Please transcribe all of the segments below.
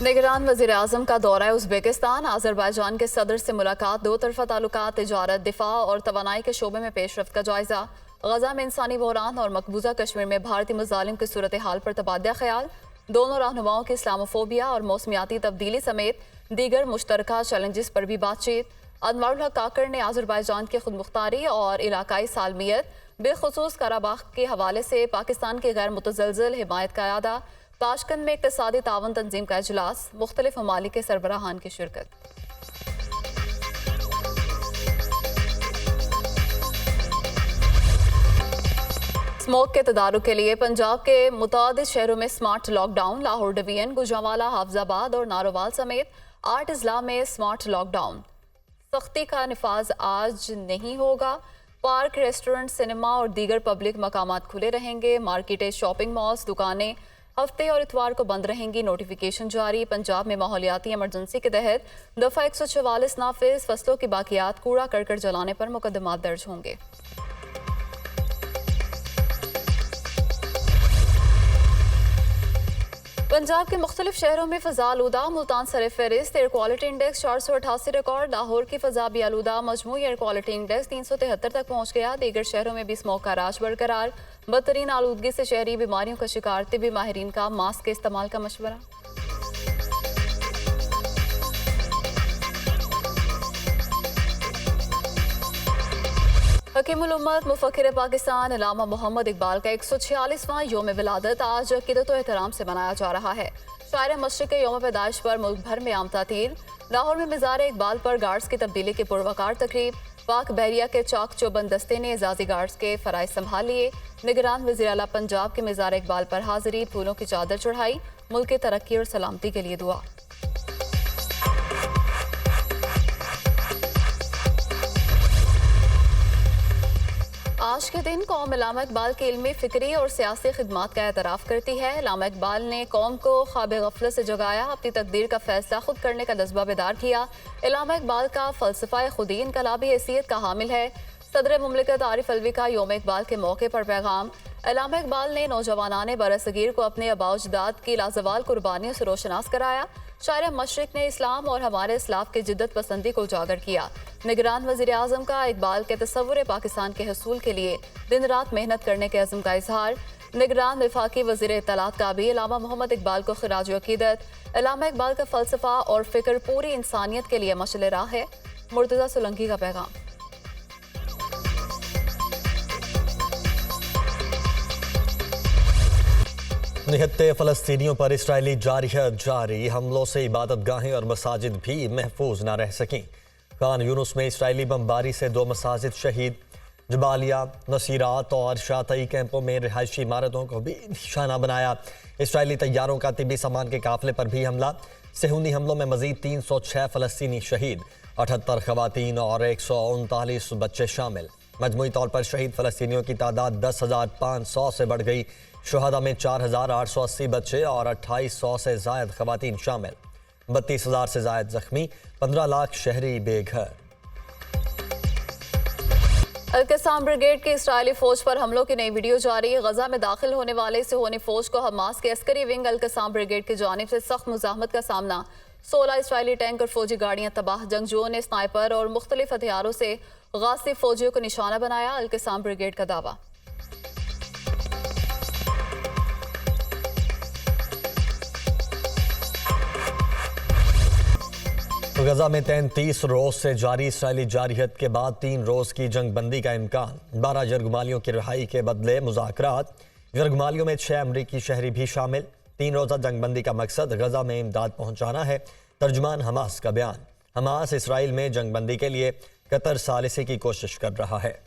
निगरान वज़ीर आज़म का दौरा उज़्बेकिस्तान। अज़रबैजान के सदर से मुलाकात, दो तरफ़ा ताल्लुकात, तिजारत, दिफा और तवानाई के शोबे में पेशरफ्त का जायज़ा। गज़ा में इंसानी बहरान और मकबूजा कश्मीर में भारतीय मुजालिम की सूरत हाल पर तबादला ख्याल। दोनों रहनुमाओं की इस्लामोफोबिया और मौसमियाती तब्दीली समेत दीगर मुश्तरका चैलेंजेस पर भी बातचीत। अनवरुल हक काकर ने अज़रबैजान की खुद मुख्तारी और इलाकाई सालमियत, बेखुसूस कराबाख के हवाले से पाकिस्तान की गैर मुतज़लज़ल हिमायत का अदा। ताशकंद में इक़्तिसादी तावन तंजीम का इजलास, मुख्तलिफ ममालिक के सरबराहान की शिरकत। स्मोक के तदारुक के लिए पंजाब के मुतादिद शहरों में smart lockdown. Lahore division, Gujranwala, Hafizabad और नारोवाल समेत 8 अजला में स्मार्ट लॉकडाउन। सख्ती का नफाज आज नहीं होगा। पार्क, रेस्टोरेंट, सिनेमा और दीगर पब्लिक मकामात खुले रहेंगे। मार्केटें, शॉपिंग मॉल्स, दुकानें हफ्ते और इतवार को बंद रहेंगी। नोटिफिकेशन जारी। पंजाब में माहौलियाती इमरजेंसी के तहत दफ़ा 144 नाफिज। फसलों की बाकियात, कूड़ा करकट जलाने पर मुकदमात दर्ज होंगे। पंजाब के मुख्तलिफ शहरों में फ़ज़ा आलूदा। मुल्तान सर फहरिस्त। Air quality index 488 record. Lahore की फ़ज़ा भी आलूदा। मजमूई एयर क्वालिटी इंडेक्स 373 तक पहुँच गया। दीगर शहरों में भी स्मोक का राज बरकरार। बदतरीन आलूदगी से शहरी बीमारियों का शिकार। तिबी माहिरीन का मास्क के इस्तेमाल का मशवरा। हकीमुल उम्मत, मुफक्किर पाकिस्तान अल्लामा मोहम्मद इकबाल का 146वां योम विलादत आज अकीदत व एहतराम से मनाया जा रहा है। शायर मशरिक़ के योम पैदाइश पर मुल्क भर में आम तातील। लाहौर में मज़ार इकबाल पर गार्ड्स की तब्दीली की पुरवकार तकरीब। पाक बहरिया के चाक चौबंद दस्ते ने एजाजी गार्ड्स के फ़राइज़ संभाल लिए। निगरान वज़ीर आला पंजाब के मज़ार इकबाल पर हाज़िरी, फूलों की चादर चढ़ाई। मुल्क की तरक्की और सलामती के लिए दुआ। आज के दिन कौम अल्लामा इकबाल के इल्मी, फ़िक्री और सियासी खिदमात का एतराफ़ करती है। अल्लामा इकबाल ने कौम को ख्वाब गफलत से जगाया, अपनी तकदीर का फैसला खुद करने का जज्बा बेदार किया। अल्लामा इकबाल का फ़लसफ़ा खुदी इनकलाबी हैसियत का हामिल है। सदर मुमलिकत आरिफ अलवी का योम इकबाल के मौके पर पैगाम। अल्लामा इकबाल ने नौजवानाने बरसगीर को अपने आबाओजदाद की लाजवाल कुर्बानियों से रोशनास कराया। शायर मशरिक़ ने इस्लाम और हमारे इस्लाफ की जिद्दत पसंदी को उजागर किया। निगरान वज़ीर आज़म का इकबाल के तसव्वुर पाकिस्तान के हसूल के लिए दिन रात मेहनत करने के अज़्म का इजहार। निगरान वफाकी वज़ीर इत्तलात का भी अल्लामा मोहम्मद इकबाल को खिराज अक़ीदत। अल्लामा इकबाल का फ़लसफ़ा और फ़िक्र पूरी इंसानियत के लिए मशअल राह है। मुर्तज़ा सोलंकी का पैगाम। निहत्ते फ़लस्तीनियों पर इसराइली जारहियत जारी। हमलों से इबादत गाहें और मसाजिद भी महफूज न रह सकें। खान यूनुस में इसराइली बमबारी से 2 मसाजिद शहीद। जबालिया, नसीरात और शातई कैंपों में रिहायशी इमारतों को भी निशाना बनाया। इसराइली तैयारों का तिब्बी सामान के काफिले पर भी हमला। सेहूनी हमलों में मजीद 306 फ़लस्तीनी शहीद, 78 खवातीन और 139 बच्चे शामिल। मजमूई तौर पर शहीद फ़लस्तीनियों की तादाद 10,500 से बढ़ गई। शुहदा में 4,880 बच्चे और 2,800 से जायद खवातीन शामिल। 32,000 से जायद जख्मी, 15 लाख शहरी बेघर। अल-क़स्साम ब्रिगेड की इसराइली फौज पर हमलों की नई वीडियो जारी। गजा में दाखिल होने वाले सिहोनी फौज को हमास के अस्करी विंग अल-क़स्साम ब्रिगेड की जानिब से सख्त मुज़ाहमत का सामना। 16 इसराइली टैंक और फौजी गाड़ियां तबाह। जंगजुओं ने स्नाइपर और मुख्तलिफ हथियारों से गासिब फौजियों को निशाना बनाया। अल-क़स्साम ब्रिगेड का दावा। गजा में 33 रोज से जारी इसराइली जारहियत के बाद 3 रोज की जंग बंदी का इम्कान। 12 यरगमालियों की रिहाई के बदले मुज़ाकरात। यरगमालियों में 6 अमरीकी शहरी भी शामिल। 3 रोज़ा जंग बंदी का मकसद गजा में इमदाद पहुंचाना है। तर्जुमान हमास का बयान। हमास इसराइल में जंग बंदी के लिए कतर सालिसी की कोशिश कर रहा है।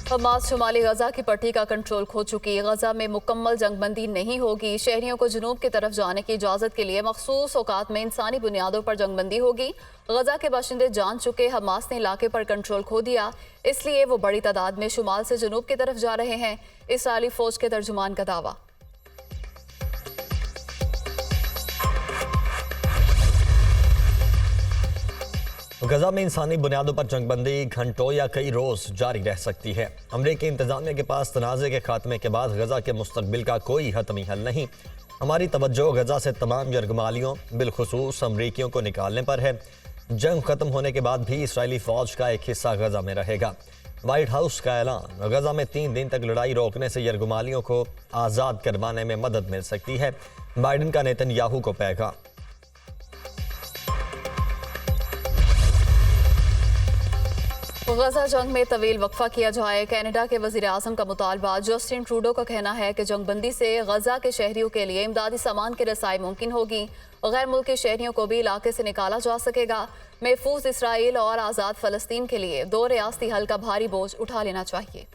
हमास शुमाली गजा की पट्टी का कंट्रोल खो चुकी। गजा में मुकम्मल जंगबंदी नहीं होगी। शहरियों को जुनूब की तरफ जाने की इजाज़त के लिए मखसूस औकात में इंसानी बुनियादों पर जंगबंदी होगी। गजा के बाशिंदे जान चुके हमास ने इलाके पर कंट्रोल खो दिया, इसलिए वो बड़ी तादाद में शुमाल से जुनूब की तरफ जा रहे हैं। इसराइली फौज के तर्जुमान का दावा। गजा में इंसानी बुनियादों पर जंगबंदी घंटों या कई रोज जारी रह सकती है। अमरीकी इंतजामिया के पास तनाज़े के खात्मे के बाद गजा के मुस्तकबिल का कोई हतमी हल नहीं। हमारी तवज्जो गजा से तमाम यरगमालियों बिलखुसूस अमरीकियों को निकालने पर है। जंग खत्म होने के बाद भी इसराइली फौज का एक हिस्सा गजा में रहेगा। व्हाइट हाउस का ऐलान, गजा में 3 दिन तक लड़ाई रोकने से यरगमालियों को आज़ाद करवाने में मदद मिल सकती है। बाइडन का नेतन्याहू को पैगाम। गजा जंग में तवील वक्फा किया जाए, कनाडा के वजीर आजम का मुतालबा। जस्टिन ट्रूडो का कहना है कि जंगबंदी से गजा के शहरियों के लिए इमदादी सामान की रसाई मुमकिन होगी। गैर मुल्की शहरियों को भी इलाके से निकाला जा सकेगा। महफूज इसराइल और आज़ाद फ़लस्तीन के लिए 2 रियासती हल का भारी बोझ उठा लेना चाहिए।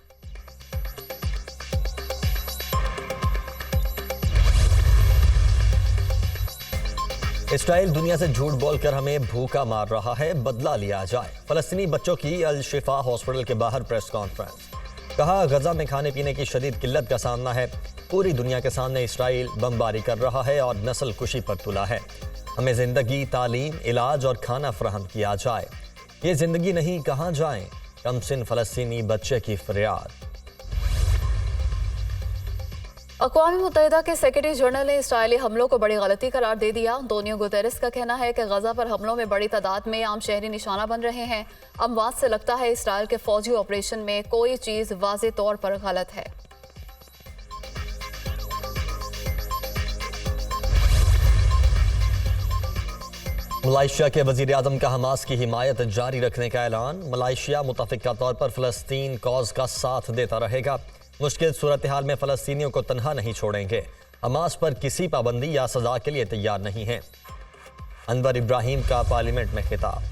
इसराइल दुनिया से झूठ बोलकर हमें भूखा मार रहा है, बदला लिया जाए। फलस्तीनी बच्चों की अल शिफा हॉस्पिटल के बाहर प्रेस कॉन्फ्रेंस। कहा, गजा में खाने पीने की शदीद किल्लत का सामना है। पूरी दुनिया के सामने इसराइल बमबारी कर रहा है और नस्ल कुशी पर तुला है। हमें जिंदगी, तालीम, इलाज और खाना फराहम किया जाए। ये जिंदगी नहीं, कहाँ जाएं? कमसिन फलस्तीनी बच्चे की फरियाद। अक़वाम मुत्तहिदा के सेक्रेटरी जनरल ने इसराइली हमलों को बड़ी गलती करार दे दिया। अंतोनियो गुतेरेस का कहना है कि गजा पर हमलों में बड़ी तादाद में आम शहरी निशाना बन रहे हैं। अमवात से लगता है इसराइल के फौजी ऑपरेशन में कोई चीज वाज़े तौर पर गलत है। मलाइशिया के वजीर आजम का हमास की हिमायत जारी रखने का ऐलान। मलाइशिया मुतफ़िका तौर पर फ़लस्तीन कॉज का साथ देता रहेगा। मुश्किल सूरत हाल में फ़लस्तीनियों को तन्हा नहीं छोड़ेंगे। हमास पर किसी पाबंदी या सजा के लिए तैयार नहीं है। अनवर इब्राहिम का पार्लियामेंट में खिताब।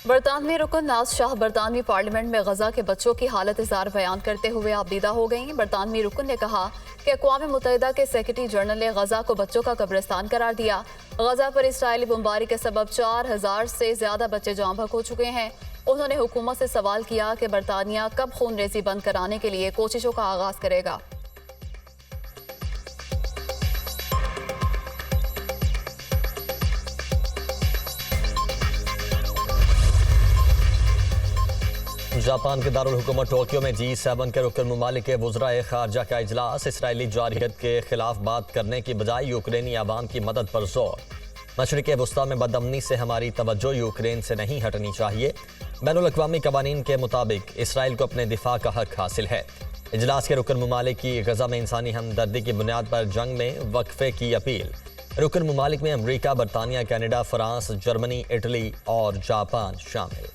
बरतानवी रुकन नाज शाह बरतानवी पार्लियामेंट में गजा के बच्चों की हालत इज़हार बयान करते हुए आबदीदा हो गई। बरतानवी रुकन ने कहा कि अक़वाम मुत्तहिदा के सेक्रेटरी जनरल ने गजा को बच्चों का कब्रिस्तान करार दिया। गजा पर इसराइली बमबारी के सबब 4000 से ज्यादा बच्चे जाँ बहक हो चुके हैं। उन्होंने हुकूमत से सवाल किया कि बरतानिया कब खून रेजी बंद कराने के लिए कोशिशों का आगाज करेगा। जापान के दारुल हुकूमत टोक्यो में G7 के रुकन ममालिक के वज़राए खारजा का इजलास। इसराइली जारहियत के खिलाफ बात करने की बजाय यूक्रेनी आवाम की मदद पर जोर। मशरिक़ वुस्ता में बदअमनी से हमारी तवज्जो यूक्रेन से नहीं हटनी चाहिए। बैनुल अक़वामी कवानीन के मुताबिक इसराइल को अपने दिफा का हक हासिल है। इजलास के रुकन ममालिक की गजा में इंसानी हमदर्दी की बुनियाद पर जंग में वक्फे की अपील। रुकन ममालिक में अमरीका, बरतानिया, कनाडा, फ्रांस, जर्मनी, इटली और जापान शामिल।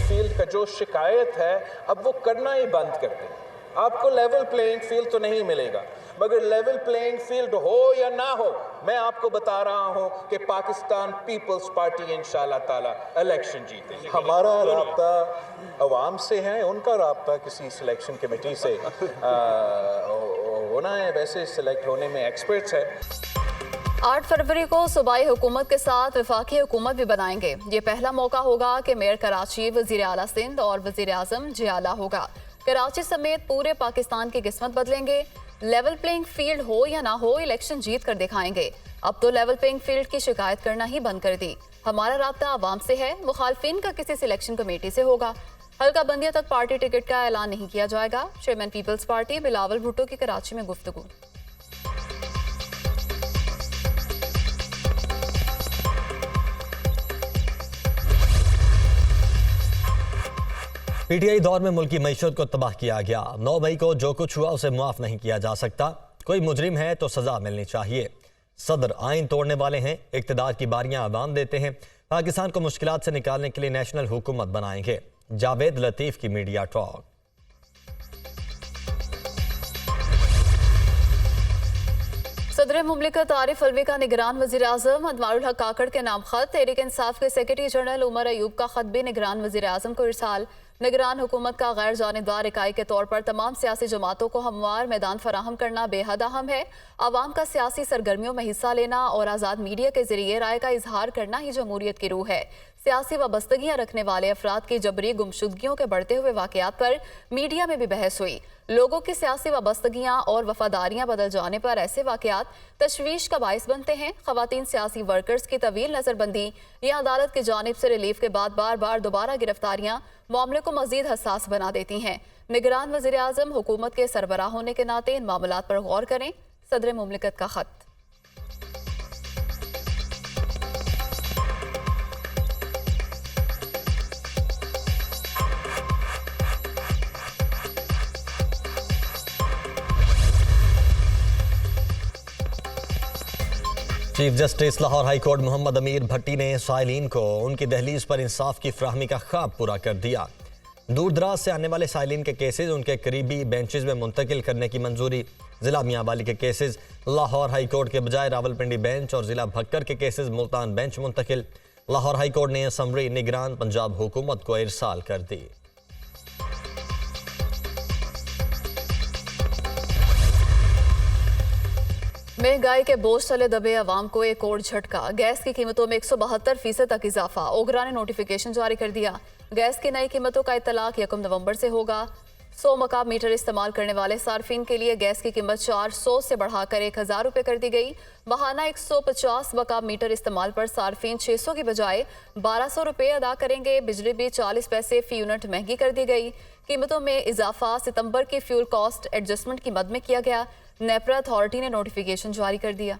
फील्ड का जो शिकायत है अब वो करना ही बंद कर दें। आपको लेवल प्लेइंग फील्ड तो नहीं मिलेगा, मगर लेवल प्लेइंग फील्ड हो या ना हो, मैं आपको बता रहा हूं कि पाकिस्तान पीपल्स पार्टी इंशाल्लाह ताला इलेक्शन जीतेगी। हमारा राब्ता अवाम से है, उनका राब्ता किसी सिलेक्शन कमेटी से होना है। वैसे सिलेक्ट होने में एक्सपर्ट्स है। 8 फरवरी को सूबाई हुकूमत के साथ वफाकी हुकूमत भी बनाएंगे। ये पहला मौका होगा कि मेयर कराची, वजीर आला सिंध और वजीर आजम जियाला होगा। कराची समेत पूरे पाकिस्तान की किस्मत बदलेंगे। लेवल प्लेइंग फील्ड हो या ना हो, इलेक्शन जीत कर दिखाएंगे। अब तो लेवल प्लेइंग फील्ड की शिकायत करना ही बंद कर दी। हमारा राब्ता आवाम से है, मुखालफिन का किसी सिलेक्शन कमेटी से होगा। हल्का बंदियों तक पार्टी टिकट का ऐलान नहीं किया जाएगा। Chairman People's Party Bilawal Bhutto की कराची में गुफ्तगू। पीटीआई दौर में मुल्की मईशत को तबाह किया गया। 9 मई को जो कुछ हुआ उसे मुआफ नहीं किया जा सकता। कोई मुजरिम है तो सजा मिलनी चाहिए। सदर आइन तोड़ने वाले हैं, इक्तदार की बारियां आवाम देते हैं। पाकिस्तान को मुश्किलात से निकालने के लिए नेशनल हुकूमत बनाएंगे। जावेद लतीफ की मीडिया टॉक। सदर मुमलिकत आरिफ अलवी का निगरान वजीर आजम अनवारुल हक काकड़ के नाम खत। तहरीक इंसाफ के सेक्रेटरी जनरल उमर अयूब का खत भी निगरान वजीर आजम को इरसाल। निगरान हुकूमत का गैर जानिबदार इकाई के तौर पर तमाम सियासी जमातों को हमवार मैदान फराहम करना बेहद अहम है। आवाम का सियासी सरगर्मियों में हिस्सा लेना और आज़ाद मीडिया के जरिए राय का इजहार करना ही जमहूरियत की रूह है। सियासी वाबस्तगियां रखने वाले अफराद की जबरी गुमशुदगियों के बढ़ते हुए वाकयात पर मीडिया में भी बहस हुई। लोगों की सियासी वाबस्तगियां और वफादारियां बदल जाने पर ऐसे वाकयात तशवीश का बायस बनते हैं। खवातीन सियासी वर्कर्स की तवील नजरबंदी या अदालत की जानिब से रिलीफ के बाद बार बार दोबारा गिरफ्तारियां मामले को मजीद हसास बना देती हैं। निगरान वज़ीर आज़म हुकूमत के सरबराह होने के नाते इन मामलात पर गौर करें। सदर मुमलिकत का खत। Chief justice Lahore high court Mohammad Amir Bhatti ने साइलिन को उनकी दहलीज पर इंसाफ की फ्राहमी का ख्वाब पूरा कर दिया। दूर दराज से आने वाले साइलिन के केसेस उनके करीबी बेंचेस में मुंतकिल करने की मंजूरी। जिला मियांवाली के केसेस लाहौर हाई कोर्ट के बजाय रावलपिंडी बेंच और जिला भक्कर के केसेस मुल्तान बेंच मुंतकिल। लाहौर हाई कोर्ट ने समरी निगरान पंजाब हुकूमत को इरसाल कर दी। महंगाई के बोझ तले दबे अवाम को एक और झटका। गैस की कीमतों में 172% तक इजाफा। ओगरा ने नोटिफिकेशन जारी कर दिया। गैस की नई कीमतों का इतलाक 1 नवंबर से होगा। 100 मकाब मीटर इस्तेमाल करने वाले सार्फिन के लिए गैस की कीमत 400 से बढ़ाकर 1000 रुपये कर दी गई। बहाना 150 मकाब मीटर इस्तेमाल पर सार्फिन 600 की बजाय 1200 रुपये अदा करेंगे। बिजली भी 40 पैसे फी यूनिट महंगी कर दी गई। कीमतों में इजाफा सितंबर की फ्यूल कॉस्ट एडजस्टमेंट की मद में किया गया। नेपरा अथॉरिटी ने नोटिफिकेशन जारी कर दिया।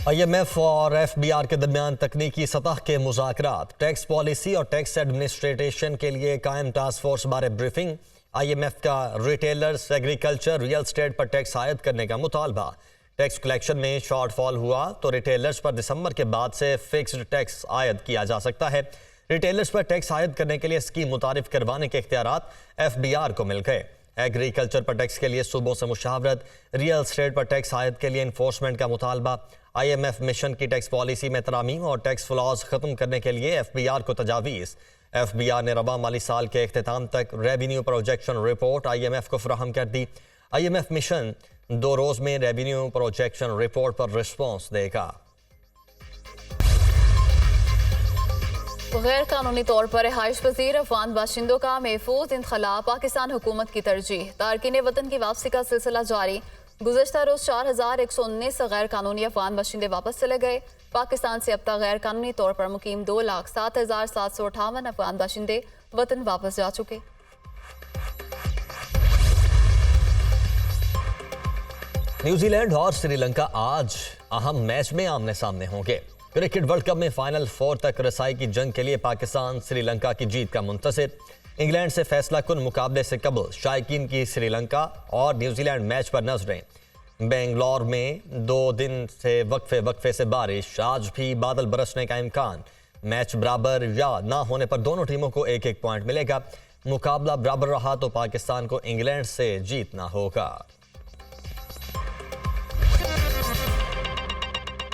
IMF और FBR के दरमियान तकनीकी सतह के मुज़ाकरात। टैक्स पॉलिसी और टैक्स एडमिनिस्ट्रेशन के लिए कायम टास्क फोर्स बारे ब्रीफिंग। IMF का रिटेलर्स, एग्रीकल्चर, रियल एस्टेट पर टैक्स आयद करने का मुतालबा। टैक्स कलेक्शन में शॉर्टफॉल हुआ तो रिटेलर्स पर दिसंबर के बाद से फिक्स्ड टैक्स आयद किया जा सकता है। रिटेलर्स पर टैक्स आयद करने के लिए स्कीम मुतारिफ करवाने के इख्तियारात FBR को मिल गए। एग्रीकल्चर पर टैक्स के लिए सूबों से मुशावरत। रियल एस्टेट पर टैक्स आयद के लिए इन्फोर्समेंट का मुतालबा। IMF मिशन की टैक्स पॉलिसी में तरामीम और टैक्स फ्लॉज खत्म करने के लिए FBR को तजावीज़। FBR ने रवा माली साल के इख्तिताम तक रेवेन्यू प्रोजेक्शन रिपोर्ट IMF को फराहम कर दी। IMF मिशन 2 रोज में रेवेन्यू प्रोजेक्शन रिपोर्ट पर रिस्पॉन्स देगा। गैर कानूनी तौर पर रिहाइश पजीर अफगान बाशिंदों का महफूज इंखला पाकिस्तान हुकूमत की तरजीह। तारकीन वतन की वापसी का सिलसिला जारी। गुज़श्ता रोज 4119 गैर कानूनी अफगान बाशिंदे वापस चले गए। पाकिस्तान से अब तक गैर कानूनी तौर पर मुकीम 2,07,758 अफगान बाशिंदे वतन वापस जा चुके। न्यूजीलैंड और श्रीलंका आज अहम मैच में आमने सामने होंगे। क्रिकेट वर्ल्ड कप में फाइनल 4 तक रसाई की जंग के लिए पाकिस्तान श्रीलंका की जीत का मुंतज़िर। इंग्लैंड से फैसला कुन मुकाबले से कबल शायकीन की श्रीलंका और न्यूजीलैंड मैच पर नजरें। बेंगलोर में 2 दिन से वक्फे से बारिश। आज भी बादल बरसने का इम्कान। मैच बराबर या ना होने पर दोनों टीमों को 1-1 पॉइंट मिलेगा। मुकाबला बराबर रहा तो पाकिस्तान को इंग्लैंड से जीतना होगा।